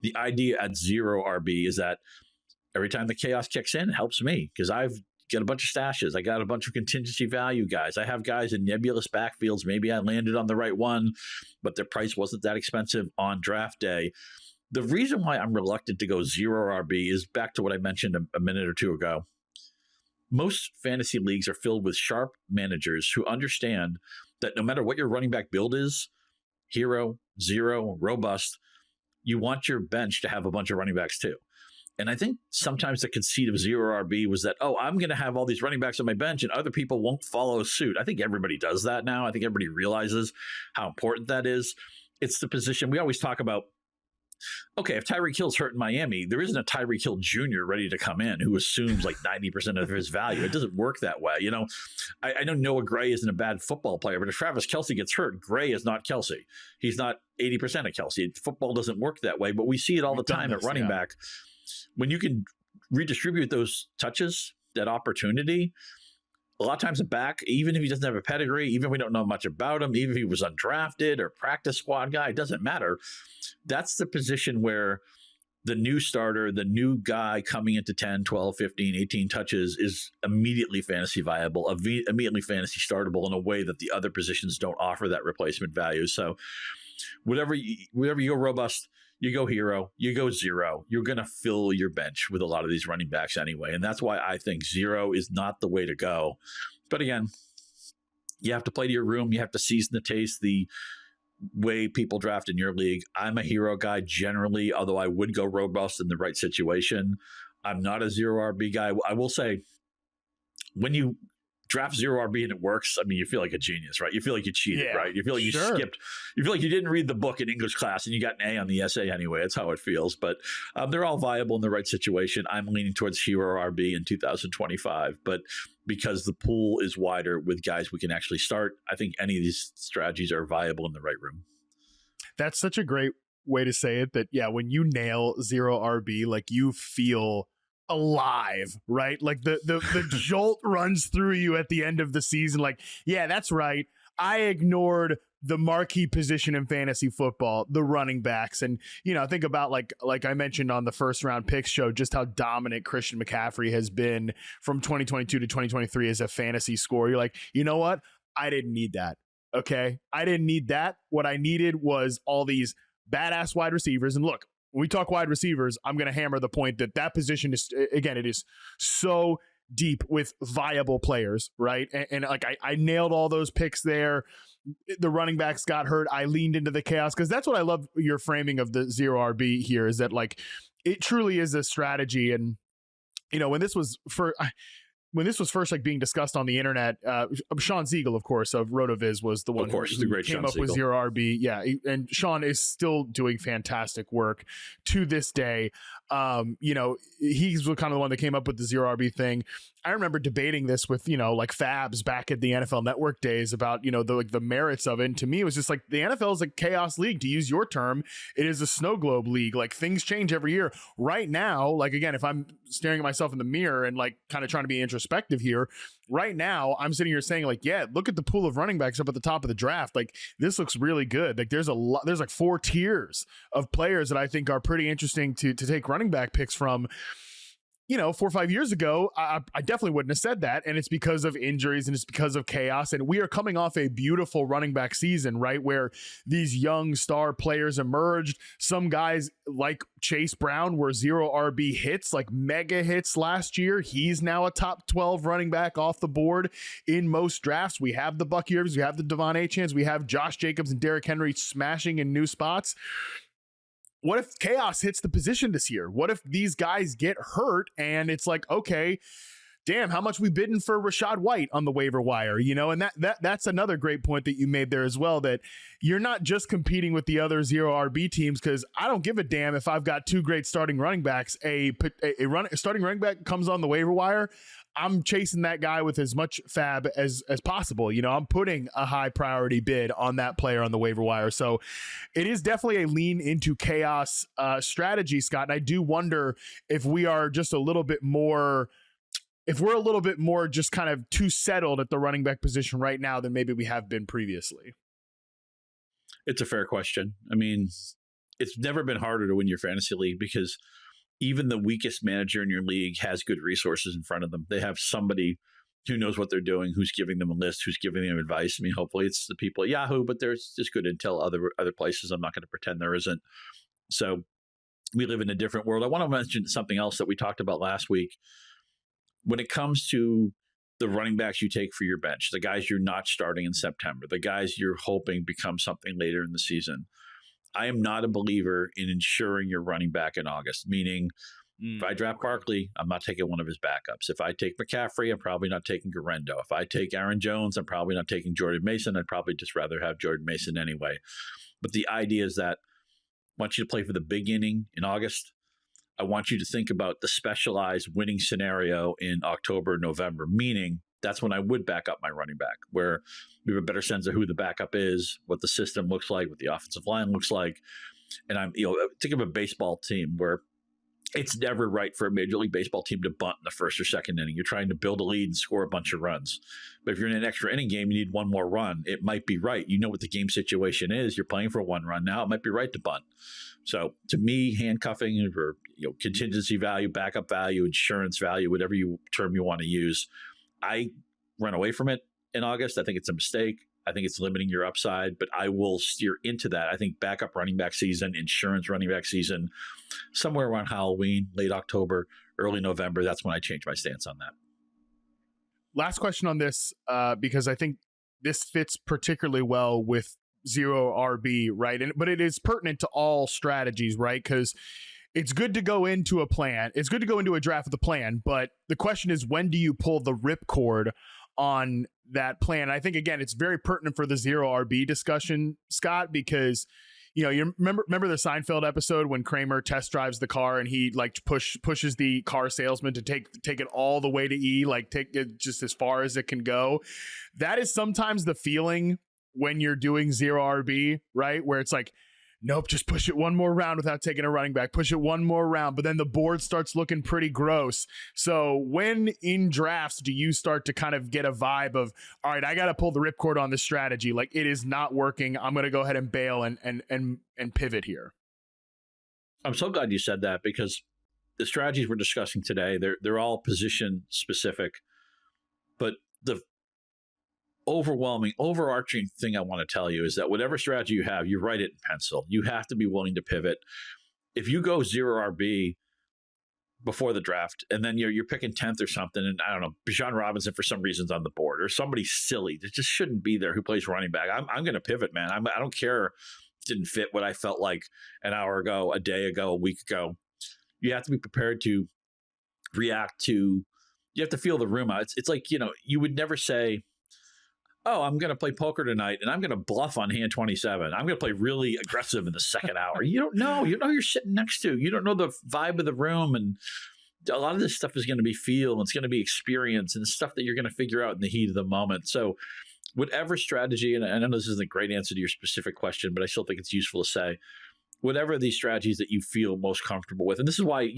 the idea at 0 RB is that every time the chaos kicks in, it helps me because I've got a bunch of stashes. I got a bunch of contingency value guys. I have guys in nebulous backfields. Maybe I landed on the right one, but their price wasn't that expensive on draft day. The reason why I'm reluctant to go 0 RB is back to what I mentioned a minute or two ago. Most fantasy leagues are filled with sharp managers who understand that no matter what your running back build is, hero, zero, robust, you want your bench to have a bunch of running backs too. And I think sometimes the conceit of 0 RB was that, oh, I'm going to have all these running backs on my bench and other people won't follow suit. I think everybody does that now. I think everybody realizes how important that is. It's the position we always talk about. Okay, if Tyreek Hill's hurt in Miami, there isn't a Tyreek Hill Jr. ready to come in who assumes like 90% of his value. It doesn't work that way. You know, I know Noah Gray isn't a bad football player, but if Travis Kelce gets hurt, Gray is not Kelce. He's not 80% of Kelce. Football doesn't work that way, but we see it all the time at running back. When you can redistribute those touches, that opportunity, a lot of times a back, even if he doesn't have a pedigree, even if we don't know much about him, even if he was undrafted or practice squad guy, it doesn't matter. That's the position where the new starter, the new guy coming into 10, 12, 15, 18 touches is immediately fantasy viable, immediately fantasy startable in a way that the other positions don't offer that replacement value. So whatever you go robust, you go hero, you go zero, you're going to fill your bench with a lot of these running backs anyway. And that's why I think zero is not the way to go. But again, you have to play to your room. You have to season the taste, the way people draft in your league. I'm a hero guy generally, although I would go robust in the right situation. I'm not a 0 RB guy. I will say, when you draft 0 RB and it works, I mean, you feel like a genius, right? You feel like you cheated, right? You feel like you skipped. You feel like you didn't read the book in English class and you got an A on the essay anyway. That's how it feels. But they're all viable in the right situation. I'm leaning towards hero RB in 2025. But because the pool is wider with guys we can actually start, I think any of these strategies are viable in the right room. That's such a great way to say it, that, yeah, when you nail 0 RB, like you feel alive, right? Like the jolt runs through you at the end of the season. Like, yeah, that's right. I ignored the marquee position in fantasy football, the running backs. And, you know, think about like I mentioned on the first round picks show, just how dominant Christian McCaffrey has been from 2022 to 2023 as a fantasy scorer. You're like, you know what? I didn't need that. Okay. I didn't need that. What I needed was all these badass wide receivers. And look, when we talk wide receivers, I'm going to hammer the point that position is, again, it is so deep with viable players, right? And like I nailed all those picks there. The running backs got hurt. I leaned into the chaos because that's what I love your framing of the 0 RB here, is that like it truly is a strategy. And, you know, when this was first like being discussed on the internet, Sean Siegel, of course, of RotoViz was the one who came up with 0 RB. Yeah, and Sean is still doing fantastic work to this day. You know, he's kind of the one that came up with the 0 RB thing. I remember debating this with, you know, like Fabs back at the NFL Network days about, you know, the merits of it. And to me, it was just like the NFL is a chaos league, to use your term. It is a snow globe league. Like things change every year. Right now, like, again, if I'm staring at myself in the mirror and like kind of trying to be introspective here, right now I'm sitting here saying like, yeah, look at the pool of running backs up at the top of the draft. Like this looks really good. Like there's like 4 tiers of players that I think are pretty interesting to take running back picks from. You know, 4 or 5 years ago, I definitely wouldn't have said that. And it's because of injuries and it's because of chaos. And we are coming off a beautiful running back season, right? Where these young star players emerged. Some guys like Chase Brown were 0 RB hits, like mega hits last year. He's now a top 12 running back off the board in most drafts. We have the Bucky Irvings, we have the Devon Achans, we have Josh Jacobs and Derrick Henry smashing in new spots. What if chaos hits the position this year? What if these guys get hurt and it's like, okay, damn, how much we bidding for Rachaad White on the waiver wire, you know? And that's another great point that you made there as well, that you're not just competing with the other 0 RB teams, because I don't give a damn if I've got 2 great starting running backs. A starting running back comes on the waiver wire, I'm chasing that guy with as much fab as possible. You know, I'm putting a high priority bid on that player on the waiver wire. So it is definitely a lean into chaos strategy, Scott. And I do wonder if we are just a little bit more, if we're a little bit more just kind of too settled at the running back position right now than maybe we have been previously. It's a fair question. I mean, it's never been harder to win your fantasy league because even the weakest manager in your league has good resources in front of them. They have somebody who knows what they're doing, who's giving them a list, who's giving them advice. I mean, hopefully it's the people at Yahoo, but there's just good intel other places. I'm not going to pretend there isn't. So we live in a different world. I want to mention something else that we talked about last week. When it comes to the running backs you take for your bench, the guys you're not starting in September, the guys you're hoping become something later in the season, I am not a believer in insuring your running back in August, meaning if I draft Barkley, I'm not taking one of his backups. If I take McCaffrey, I'm probably not taking Garendo. If I take Aaron Jones, I'm probably not taking Jordan Mason. I'd probably just rather have Jordan Mason anyway. But the idea is that I want you to play for the big inning in August. I want you to think about the specialized winning scenario in October, November, meaning that's when I would back up my running back, where we have a better sense of who the backup is, what the system looks like, what the offensive line looks like. And think of a baseball team where it's never right for a Major League Baseball team to bunt in the first or second inning. You're trying to build a lead and score a bunch of runs. But if you're in an extra inning game, you need one more run. It might be right. You know what the game situation is. You're playing for one run now. It might be right to bunt. So to me, handcuffing or contingency value, backup value, insurance value, whatever term you want to use, I run away from it in August. I think it's a mistake. I think it's limiting your upside, but I will steer into that. I think backup running back season, insurance running back season, somewhere around Halloween, late October, early November, that's when I change my stance on that. Last question on this, because I think this fits particularly well with zero RB, right? But it is pertinent to all strategies, right? Because it's good to go into a plan. It's good to go into a draft with a plan, but the question is, when do you pull the ripcord on that plan? I think, again, it's very pertinent for the zero RB discussion, Scott, because you remember the Seinfeld episode when Kramer test drives the car and he pushes the car salesman to take it all the way to E, take it just as far as it can go. That is sometimes the feeling when you're doing zero RB, right? Where it's like, nope, just push it one more round without taking a running back. Push it one more round, but then the board starts looking pretty gross. So when in drafts do you start to kind of get a vibe of, all right, I got to pull the ripcord on this strategy. Like, it is not working. I'm going to go ahead and bail and pivot here. I'm so glad you said that, because the strategies we're discussing today, they're all position specific, but the overarching thing I want to tell you is that whatever strategy you have, you write it in pencil. You have to be willing to pivot. If you go zero RB before the draft and then you're picking 10th or something, and I don't know, Bijan Robinson for some reason's on the board, or somebody silly that just shouldn't be there who plays running back, I'm going to pivot, man. I don't care. It didn't fit what I felt like an hour ago, a day ago, a week ago. You have to be prepared to react to. You have to feel the room out. It's like, you would never say, oh, I'm going to play poker tonight and I'm going to bluff on hand 27. I'm going to play really aggressive in the second hour. You don't know. You don't know who you're sitting next to. You don't know the vibe of the room. And a lot of this stuff is going to be feel, and it's going to be experience and stuff that you're going to figure out in the heat of the moment. So whatever strategy, and I know this isn't a great answer to your specific question, but I still think it's useful to say, whatever these strategies that you feel most comfortable with. And this is why,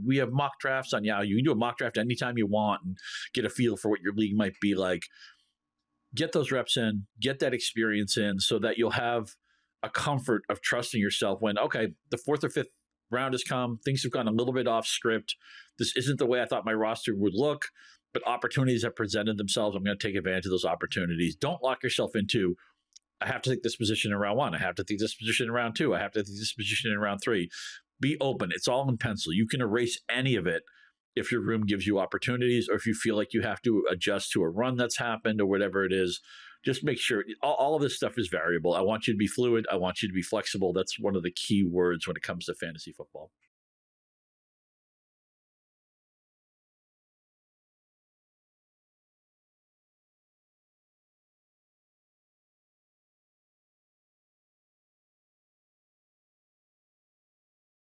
we have mock drafts on Yahoo. You can do a mock draft anytime you want and get a feel for what your league might be like. Get those reps in, get that experience in, so that you'll have a comfort of trusting yourself when, okay, the fourth or fifth round has come, things have gone a little bit off script. This isn't the way I thought my roster would look, but opportunities have presented themselves. I'm going to take advantage of those opportunities. Don't lock yourself into, I have to take this position in round 1. I have to take this position in round 2. I have to take this position in round 3. Be open. It's all in pencil. You can erase any of it if your room gives you opportunities, or if you feel like you have to adjust to a run that's happened or whatever it is. Just make sure all of this stuff is variable. I want you to be fluid. I want you to be flexible. That's one of the key words when it comes to fantasy football.